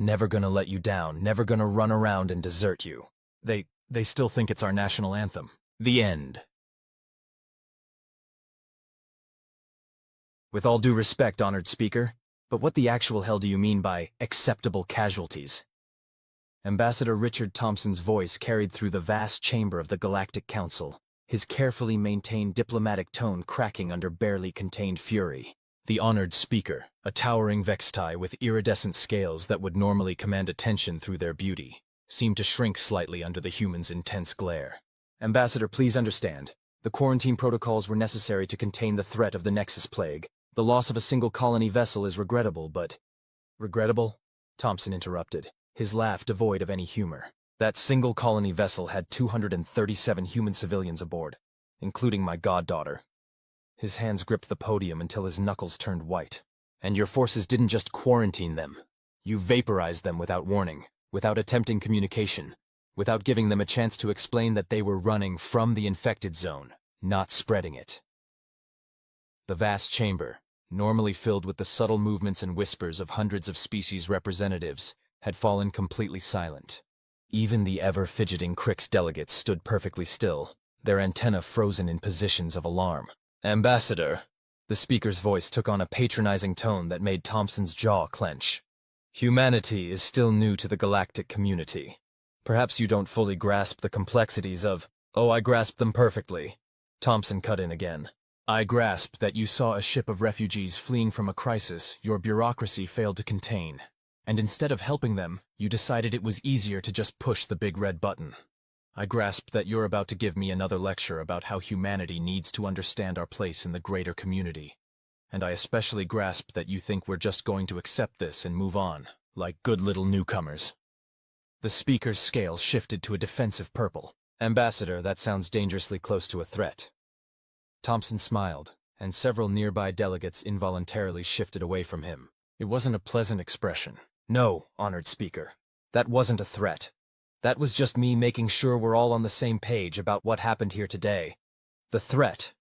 Never gonna let you down, never gonna run around and desert you. They still think it's our national anthem. The end. With all due respect, honored speaker, but what the actual hell do you mean by acceptable casualties? Ambassador Richard Thompson's voice carried through the vast chamber of the Galactic Council, his carefully maintained diplomatic tone cracking under barely contained fury. The honored speaker, a towering Vextai with iridescent scales that would normally command attention through their beauty, seemed to shrink slightly under the human's intense glare. Ambassador, please understand. The quarantine protocols were necessary to contain the threat of the Nexus Plague. The loss of a single colony vessel is regrettable, but... Regrettable? Thompson interrupted, his laugh devoid of any humor. That single colony vessel had 237 human civilians aboard, including my goddaughter. His hands gripped the podium until his knuckles turned white. And your forces didn't just quarantine them. You vaporized them without warning, without attempting communication, without giving them a chance to explain that they were running from the infected zone, not spreading it. The vast chamber, normally filled with the subtle movements and whispers of hundreds of species representatives, had fallen completely silent. Even the ever-fidgeting Crix delegates stood perfectly still, their antennae frozen in positions of alarm. Ambassador, the speaker's voice took on a patronizing tone that made Thompson's jaw clench. Humanity is still new to the galactic community. Perhaps you don't fully grasp the complexities of... Oh, I grasp them perfectly. Thompson cut in again. I grasp that you saw a ship of refugees fleeing from a crisis your bureaucracy failed to contain. And instead of helping them, you decided it was easier to just push the big red button. I grasp that you're about to give me another lecture about how humanity needs to understand our place in the greater community. And I especially grasp that you think we're just going to accept this and move on, like good little newcomers. The speaker's scales shifted to a defensive purple. Ambassador, that sounds dangerously close to a threat. Thompson smiled, and several nearby delegates involuntarily shifted away from him. It wasn't a pleasant expression. No, honored speaker. That wasn't a threat. That was just me making sure we're all on the same page about what happened here today. The threat.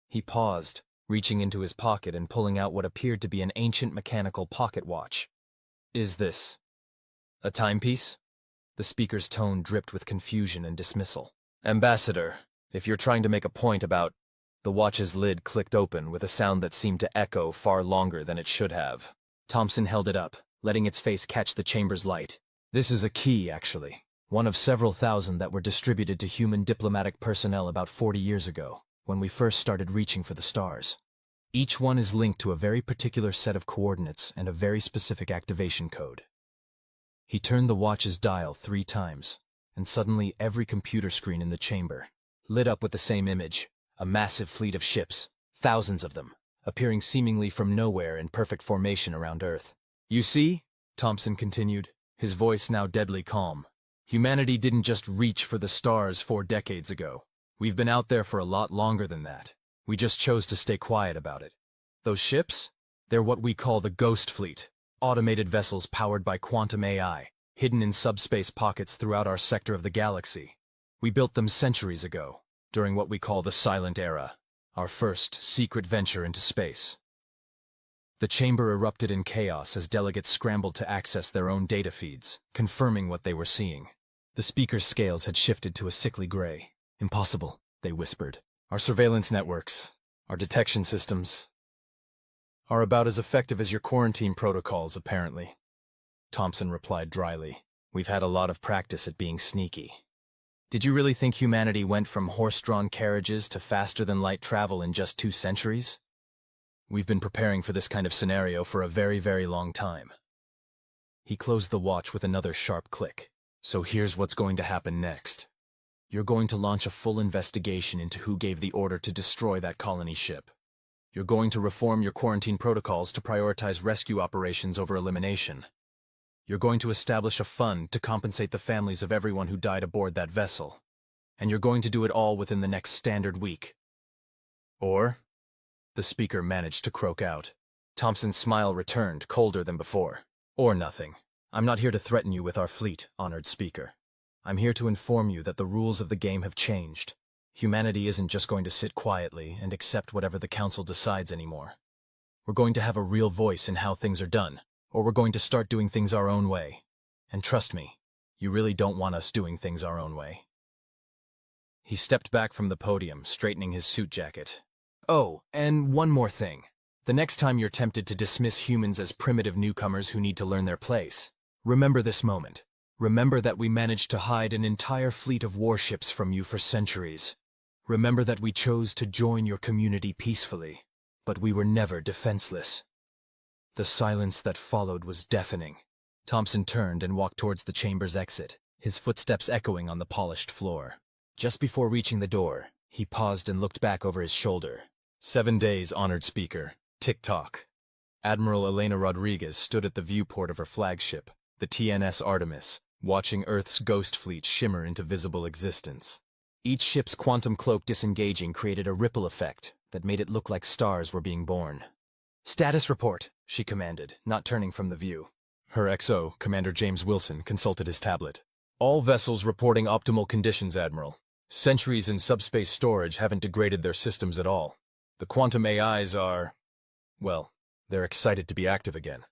He paused, reaching into his pocket and pulling out what appeared to be an ancient mechanical pocket watch. Is this a timepiece? The speaker's tone dripped with confusion and dismissal. Ambassador, if you're trying to make a point about... The watch's lid clicked open with a sound that seemed to echo far longer than it should have. Thompson held it up, letting its face catch the chamber's light. This is a key, actually. One of several thousand that were distributed to human diplomatic personnel about 40 years ago, when we first started reaching for the stars. Each one is linked to a very particular set of coordinates and a very specific activation code. He turned the watch's dial 3 times, and suddenly every computer screen in the chamber lit up with the same image. A massive fleet of ships, thousands of them, appearing seemingly from nowhere in perfect formation around Earth. You see, Thompson continued, his voice now deadly calm. Humanity didn't just reach for the stars 4 decades ago. We've been out there for a lot longer than that. We just chose to stay quiet about it. Those ships? They're what we call the Ghost Fleet, automated vessels powered by quantum AI, hidden in subspace pockets throughout our sector of the galaxy. We built them centuries ago, during what we call the Silent Era, our first secret venture into space. The chamber erupted in chaos as delegates scrambled to access their own data feeds, confirming what they were seeing. The speaker's scales had shifted to a sickly gray. Impossible, they whispered. Our surveillance networks, our detection systems, are about as effective as your quarantine protocols, apparently. Thompson replied dryly. We've had a lot of practice at being sneaky. Did you really think humanity went from horse-drawn carriages to faster-than-light travel in just 2 centuries? We've been preparing for this kind of scenario for a very, very long time. He closed the watch with another sharp click. So here's what's going to happen next. You're going to launch a full investigation into who gave the order to destroy that colony ship. You're going to reform your quarantine protocols to prioritize rescue operations over elimination. You're going to establish a fund to compensate the families of everyone who died aboard that vessel. And you're going to do it all within the next standard week. Or? The speaker managed to croak out. Thompson's smile returned, colder than before. Or nothing. I'm not here to threaten you with our fleet, honored speaker. I'm here to inform you that the rules of the game have changed. Humanity isn't just going to sit quietly and accept whatever the Council decides anymore. We're going to have a real voice in how things are done, or we're going to start doing things our own way. And trust me, you really don't want us doing things our own way. He stepped back from the podium, straightening his suit jacket. Oh, and one more thing. The next time you're tempted to dismiss humans as primitive newcomers who need to learn their place, remember this moment. Remember that we managed to hide an entire fleet of warships from you for centuries. Remember that we chose to join your community peacefully, but we were never defenseless. The silence that followed was deafening. Thompson turned and walked towards the chamber's exit, his footsteps echoing on the polished floor. Just before reaching the door, he paused and looked back over his shoulder. 7 days, honored speaker. Tick-tock. Admiral Elena Rodriguez stood at the viewport of her flagship, the TNS Artemis, watching Earth's ghost fleet shimmer into visible existence. Each ship's quantum cloak disengaging created a ripple effect that made it look like stars were being born. "Status report," she commanded, not turning from the view. Her XO, Commander James Wilson, consulted his tablet. "All vessels reporting optimal conditions, Admiral. Centuries in subspace storage haven't degraded their systems at all. The quantum AIs are... well, they're excited to be active again."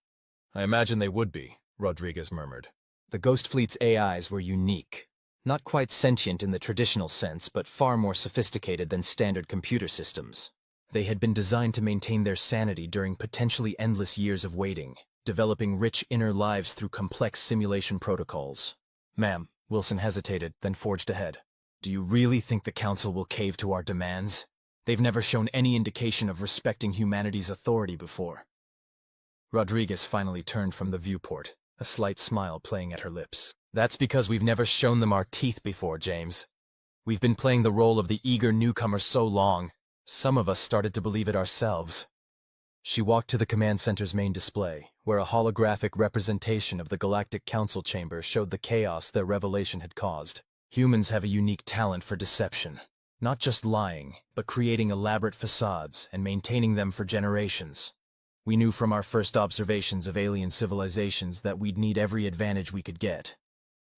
"I imagine they would be," Rodriguez murmured. The Ghost Fleet's AIs were unique. Not quite sentient in the traditional sense, but far more sophisticated than standard computer systems. They had been designed to maintain their sanity during potentially endless years of waiting, developing rich inner lives through complex simulation protocols. "Ma'am," Wilson hesitated, then forged ahead. "Do you really think the Council will cave to our demands? They've never shown any indication of respecting humanity's authority before." Rodriguez finally turned from the viewport, a slight smile playing at her lips. "That's because we've never shown them our teeth before, James. We've been playing the role of the eager newcomer so long, some of us started to believe it ourselves." She walked to the command center's main display, where a holographic representation of the Galactic Council chamber showed the chaos their revelation had caused. Humans have a unique talent for deception. Not just lying, but creating elaborate facades and maintaining them for generations. We knew from our first observations of alien civilizations that we'd need every advantage we could get.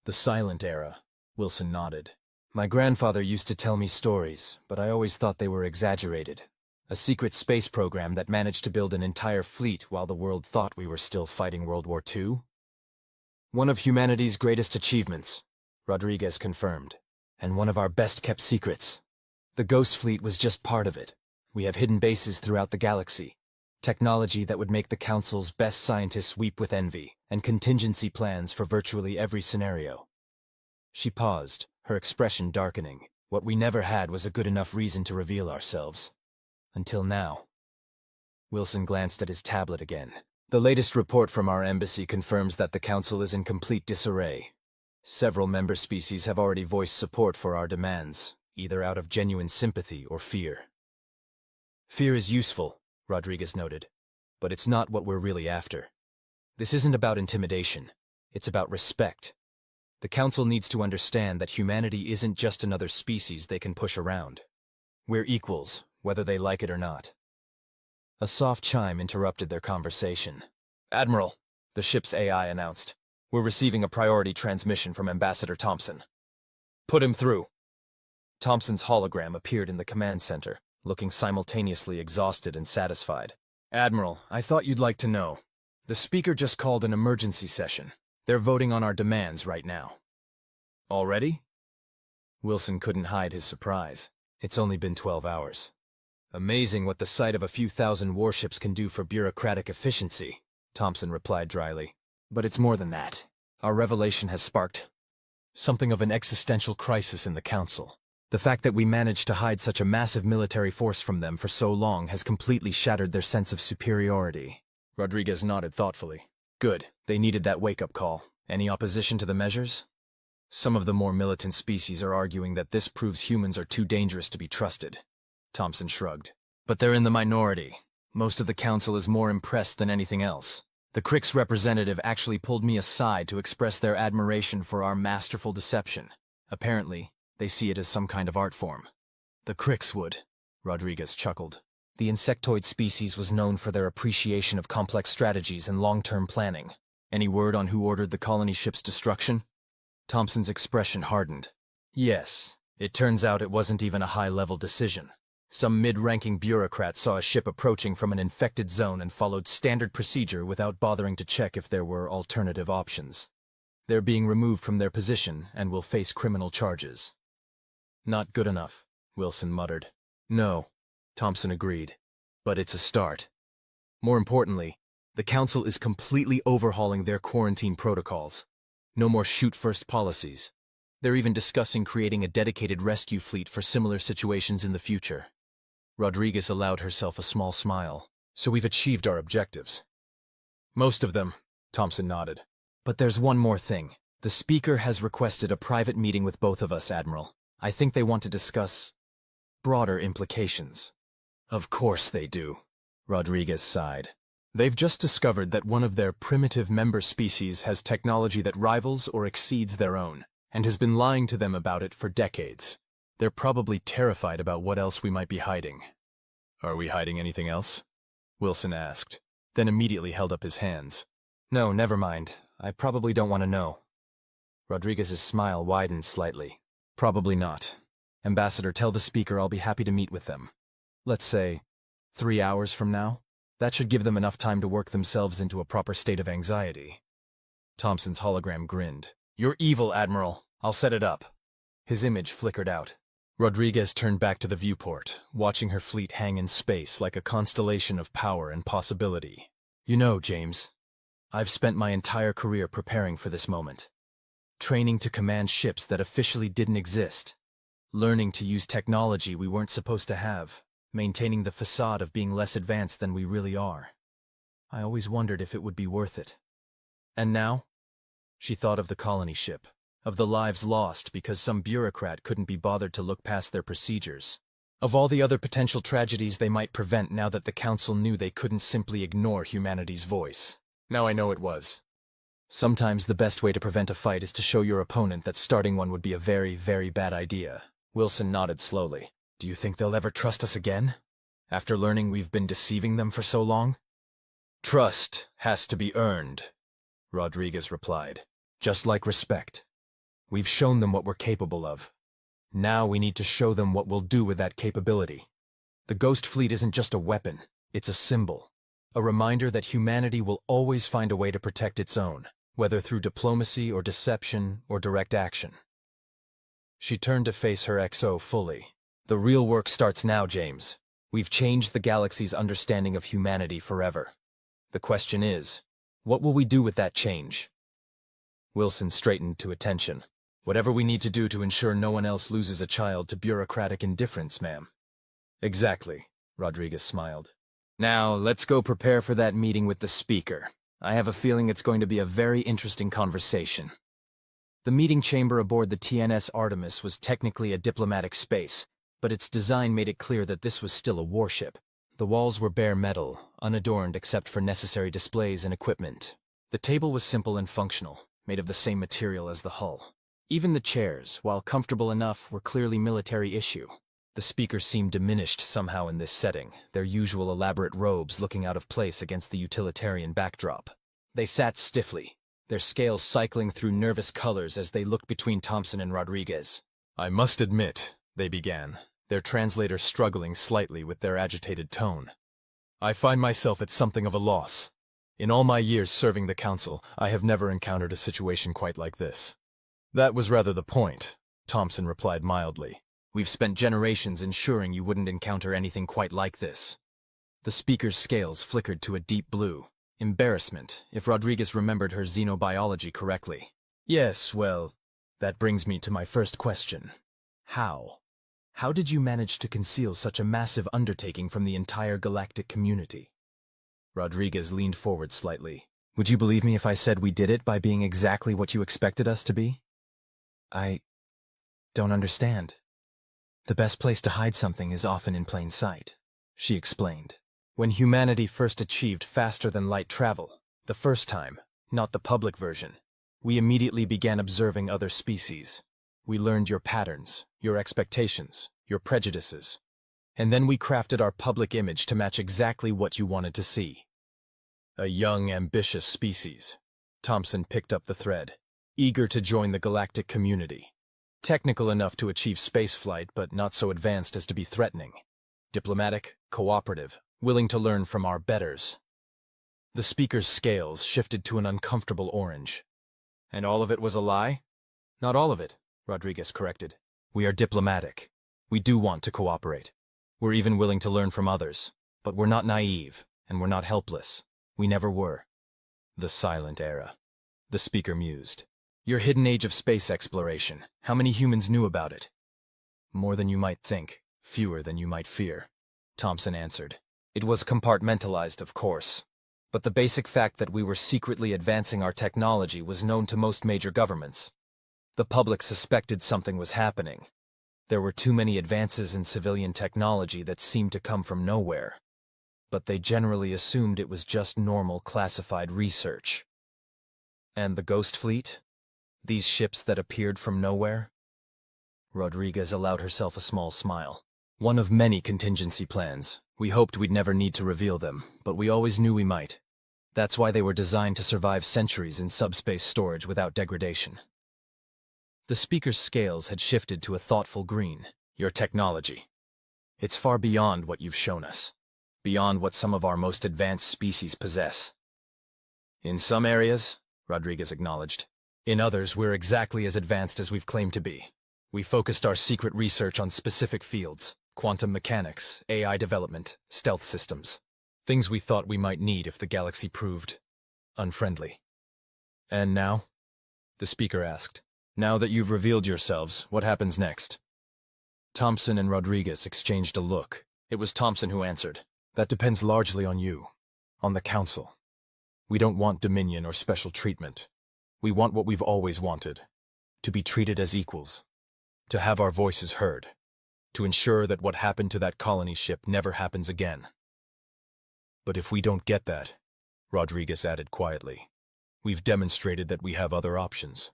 "The silent era," Wilson nodded. "My grandfather used to tell me stories, but I always thought they were exaggerated. A secret space program that managed to build an entire fleet while the world thought we were still fighting World War II? One of humanity's greatest achievements," Rodriguez confirmed, "and one of our best-kept secrets. The Ghost Fleet was just part of it. We have hidden bases throughout the galaxy, technology that would make the Council's best scientists weep with envy, and contingency plans for virtually every scenario." She paused, her expression darkening. "What we never had was a good enough reason to reveal ourselves. Until now." Wilson glanced at his tablet again. "The latest report from our embassy confirms that the Council is in complete disarray. Several member species have already voiced support for our demands, either out of genuine sympathy or fear." "Fear is useful," Rodriguez noted, "but it's not what we're really after. This isn't about intimidation. It's about respect. The Council needs to understand that humanity isn't just another species they can push around. We're equals, whether they like it or not." A soft chime interrupted their conversation. "Admiral," the ship's AI announced, "we're receiving a priority transmission from Ambassador Thompson." "Put him through." Thompson's hologram appeared in the command center, looking simultaneously exhausted and satisfied. "Admiral, I thought you'd like to know. The speaker just called an emergency session. They're voting on our demands right now." "Already?" Wilson couldn't hide his surprise. It's only been 12 hours. "Amazing what the sight of a few thousand warships can do for bureaucratic efficiency," Thompson replied dryly. "But it's more than that. Our revelation has sparked something of an existential crisis in the Council. The fact that we managed to hide such a massive military force from them for so long has completely shattered their sense of superiority." Rodriguez nodded thoughtfully. "Good. They needed that wake-up call. Any opposition to the measures?" "Some of the more militant species are arguing that this proves humans are too dangerous to be trusted." Thompson shrugged. "But they're in the minority. Most of the Council is more impressed than anything else. The Krix representative actually pulled me aside to express their admiration for our masterful deception. Apparently, they see it as some kind of art form." "The Krix would," Rodriguez chuckled. The insectoid species was known for their appreciation of complex strategies and long-term planning. "Any word on who ordered the colony ship's destruction?" Thompson's expression hardened. "Yes. It turns out it wasn't even a high-level decision. Some mid-ranking bureaucrat saw a ship approaching from an infected zone and followed standard procedure without bothering to check if there were alternative options. They're being removed from their position and will face criminal charges. Not good enough, Wilson muttered. No, Thompson agreed. But it's a start. More importantly, the Council is completely overhauling their quarantine protocols. No more shoot-first policies. They're even discussing creating a dedicated rescue fleet for similar situations in the future. Rodriguez allowed herself a small smile. So we've achieved our objectives. Most of them, Thompson nodded. But there's one more thing. The Speaker has requested a private meeting with both of us, Admiral. I think they want to discuss broader implications. Of course they do, Rodriguez sighed. They've just discovered that one of their primitive member species has technology that rivals or exceeds their own, and has been lying to them about it for decades. They're probably terrified about what else we might be hiding. Are we hiding anything else? Wilson asked, then immediately held up his hands. No, never mind. I probably don't want to know. Rodriguez's smile widened slightly. Probably not. Ambassador, tell the Speaker I'll be happy to meet with them. Let's say 3 hours from now? That should give them enough time to work themselves into a proper state of anxiety. Thompson's hologram grinned. You're evil, Admiral. I'll set it up. His image flickered out. Rodriguez turned back to the viewport, watching her fleet hang in space like a constellation of power and possibility. You know, James, I've spent my entire career preparing for this moment. Training to command ships that officially didn't exist. Learning to use technology we weren't supposed to have. Maintaining the facade of being less advanced than we really are. I always wondered if it would be worth it. And now? She thought of the colony ship, of the lives lost because some bureaucrat couldn't be bothered to look past their procedures, of all the other potential tragedies they might prevent now that the Council knew they couldn't simply ignore humanity's voice. Now I know it was. Sometimes the best way to prevent a fight is to show your opponent that starting one would be a very, very bad idea. Wilson nodded slowly. Do you think they'll ever trust us again? After learning we've been deceiving them for so long? Trust has to be earned, Rodriguez replied. Just like respect. We've shown them what we're capable of. Now we need to show them what we'll do with that capability. The Ghost Fleet isn't just a weapon, it's a symbol. A reminder that humanity will always find a way to protect its own, whether through diplomacy or deception or direct action. She turned to face her XO fully. The real work starts now, James. We've changed the galaxy's understanding of humanity forever. The question is, what will we do with that change? Wilson straightened to attention. Whatever we need to do to ensure no one else loses a child to bureaucratic indifference, ma'am. Exactly, Rodriguez smiled. Now, let's go prepare for that meeting with the Speaker. I have a feeling it's going to be a very interesting conversation. The meeting chamber aboard the TNS Artemis was technically a diplomatic space, but its design made it clear that this was still a warship. The walls were bare metal, unadorned except for necessary displays and equipment. The table was simple and functional, made of the same material as the hull. Even the chairs, while comfortable enough, were clearly military issue. The Speaker seemed diminished somehow in this setting, their usual elaborate robes looking out of place against the utilitarian backdrop. They sat stiffly, their scales cycling through nervous colors as they looked between Thompson and Rodriguez. I must admit, they began, their translator struggling slightly with their agitated tone. I find myself at something of a loss. In all my years serving the Council, I have never encountered a situation quite like this. That was rather the point, Thompson replied mildly. We've spent generations ensuring you wouldn't encounter anything quite like this. The Speaker's scales flickered to a deep blue. Embarrassment, if Rodriguez remembered her xenobiology correctly. Yes, well, that brings me to my first question. How? How did you manage to conceal such a massive undertaking from the entire galactic community? Rodriguez leaned forward slightly. Would you believe me if I said we did it by being exactly what you expected us to be? I don't understand. The best place to hide something is often in plain sight, she explained. When humanity first achieved faster-than-light travel, the first time, not the public version, we immediately began observing other species. We learned your patterns, your expectations, your prejudices. And then we crafted our public image to match exactly what you wanted to see. A young, ambitious species. Thompson picked up the thread, eager to join the galactic community. Technical enough to achieve spaceflight, but not so advanced as to be threatening. Diplomatic, cooperative, willing to learn from our betters. The speaker's scales shifted to an uncomfortable orange. And all of it was a lie? Not all of it, Rodriguez corrected. We are diplomatic. We do want to cooperate. We're even willing to learn from others. But we're not naive, and we're not helpless. We never were. The silent era. The speaker mused. Your hidden age of space exploration. How many humans knew about it? More than you might think. Fewer than you might fear, Thompson answered. It was compartmentalized, of course. But the basic fact that we were secretly advancing our technology was known to most major governments. The public suspected something was happening. There were too many advances in civilian technology that seemed to come from nowhere. But they generally assumed it was just normal classified research. And the Ghost Fleet? These ships that appeared from nowhere? Rodriguez allowed herself a small smile. One of many contingency plans. We hoped we'd never need to reveal them, but we always knew we might. That's why they were designed to survive centuries in subspace storage without degradation. The speaker's scales had shifted to a thoughtful green. Your technology. It's far beyond what you've shown us. Beyond what some of our most advanced species possess. In some areas, Rodriguez acknowledged. In others, we're exactly as advanced as we've claimed to be. We focused our secret research on specific fields. Quantum mechanics, AI development, stealth systems. Things we thought we might need if the galaxy proved unfriendly. And now? The speaker asked. Now that you've revealed yourselves, what happens next? Thompson and Rodriguez exchanged a look. It was Thompson who answered. That depends largely on you. On the Council. We don't want dominion or special treatment. We want what we've always wanted. To be treated as equals. To have our voices heard. To ensure that what happened to that colony ship never happens again. But if we don't get that, Rodriguez added quietly, we've demonstrated that we have other options.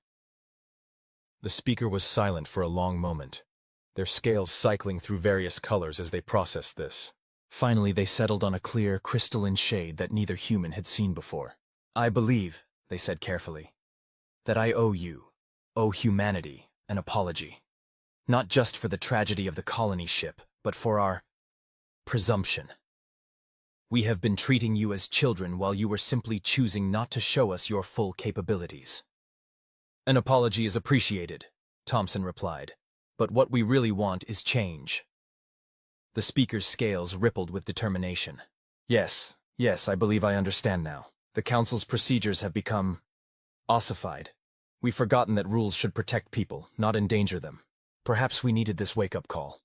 The speaker was silent for a long moment, their scales cycling through various colors as they processed this. Finally, they settled on a clear, crystalline shade that neither human had seen before. I believe, they said carefully, that I owe humanity, an apology. Not just for the tragedy of the colony ship, but for our presumption. We have been treating you as children while you were simply choosing not to show us your full capabilities. An apology is appreciated, Thompson replied, but what we really want is change. The speaker's scales rippled with determination. Yes, I believe I understand now. The Council's procedures have become ossified. We've forgotten that rules should protect people, not endanger them. Perhaps we needed this wake-up call.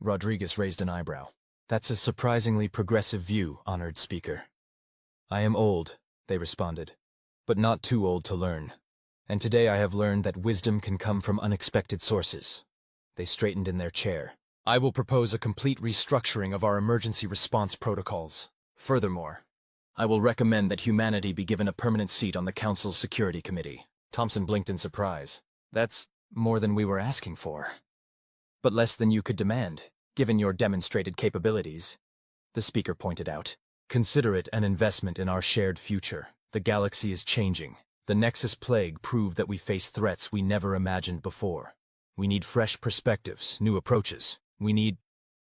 Rodriguez raised an eyebrow. That's a surprisingly progressive view, honored speaker. I am old, they responded, but not too old to learn. And today I have learned that wisdom can come from unexpected sources. They straightened in their chair. I will propose a complete restructuring of our emergency response protocols. Furthermore, I will recommend that humanity be given a permanent seat on the Council's Security Committee. Thompson blinked in surprise. That's more than we were asking for. But less than you could demand, given your demonstrated capabilities, the speaker pointed out. Consider it an investment in our shared future. The galaxy is changing. The Nexus Plague proved that we face threats we never imagined before. We need fresh perspectives, new approaches. We need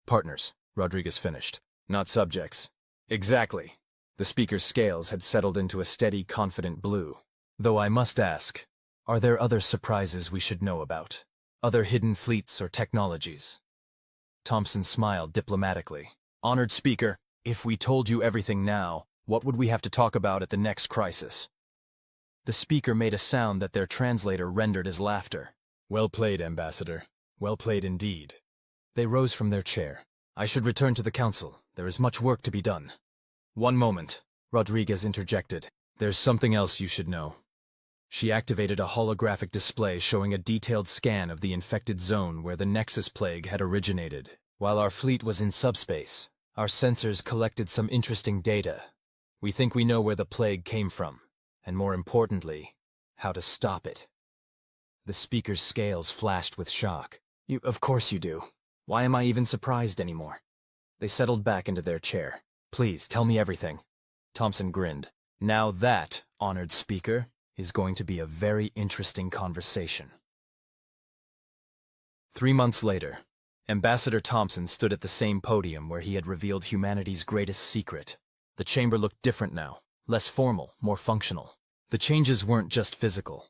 partners, Rodriguez finished. Not subjects. Exactly. The speaker's scales had settled into a steady, confident blue. Though I must ask, are there other surprises we should know about? Other hidden fleets or technologies? Thompson smiled diplomatically. Honored speaker, if we told you everything now, what would we have to talk about at the next crisis? The speaker made a sound that their translator rendered as laughter. Well played, Ambassador. Well played indeed. They rose from their chair. I should return to the Council. There is much work to be done. One moment, Rodriguez interjected. There's something else you should know. She activated a holographic display showing a detailed scan of the infected zone where the Nexus Plague had originated. While our fleet was in subspace, our sensors collected some interesting data. We think we know where the plague came from, and more importantly, how to stop it. The speaker's scales flashed with shock. Of course you do. Why am I even surprised anymore? They settled back into their chair. Please, tell me everything. Thompson grinned. Now that, honored speaker, is going to be a very interesting conversation. 3 months later, Ambassador Thompson stood at the same podium where he had revealed humanity's greatest secret. The chamber looked different now, less formal, more functional. The changes weren't just physical.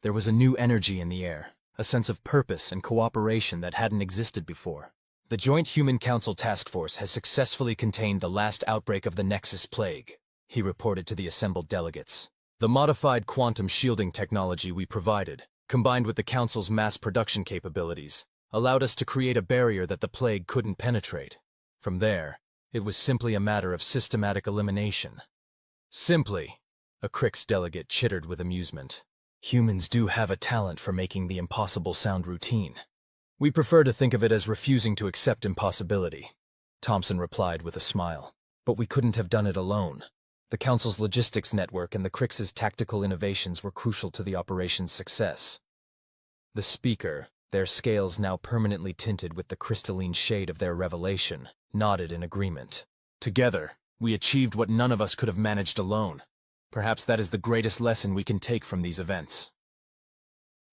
There was a new energy in the air, a sense of purpose and cooperation that hadn't existed before. The Joint Human Council Task Force has successfully contained the last outbreak of the Nexus Plague, he reported to the assembled delegates. The modified quantum shielding technology we provided, combined with the Council's mass production capabilities, allowed us to create a barrier that the plague couldn't penetrate. From there, it was simply a matter of systematic elimination. Simply, a Crix delegate chittered with amusement. Humans do have a talent for making the impossible sound routine. We prefer to think of it as refusing to accept impossibility, Thompson replied with a smile. But we couldn't have done it alone. The Council's logistics network and the Crix's tactical innovations were crucial to the operation's success. The speaker, their scales now permanently tinted with the crystalline shade of their revelation, nodded in agreement. Together, we achieved what none of us could have managed alone. Perhaps that is the greatest lesson we can take from these events.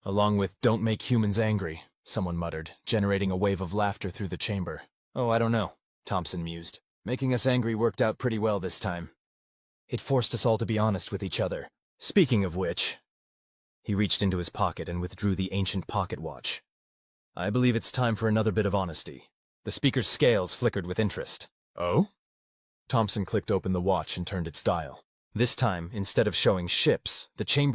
Along with "don't make humans angry," someone muttered, generating a wave of laughter through the chamber. "Oh, I don't know," Thompson mused. "Making us angry worked out pretty well this time. It forced us all to be honest with each other. Speaking of which..." He reached into his pocket and withdrew the ancient pocket watch. "I believe it's time for another bit of honesty." The speaker's scales flickered with interest. "Oh?" Thompson clicked open the watch and turned its dial. This time, instead of showing ships, the chamber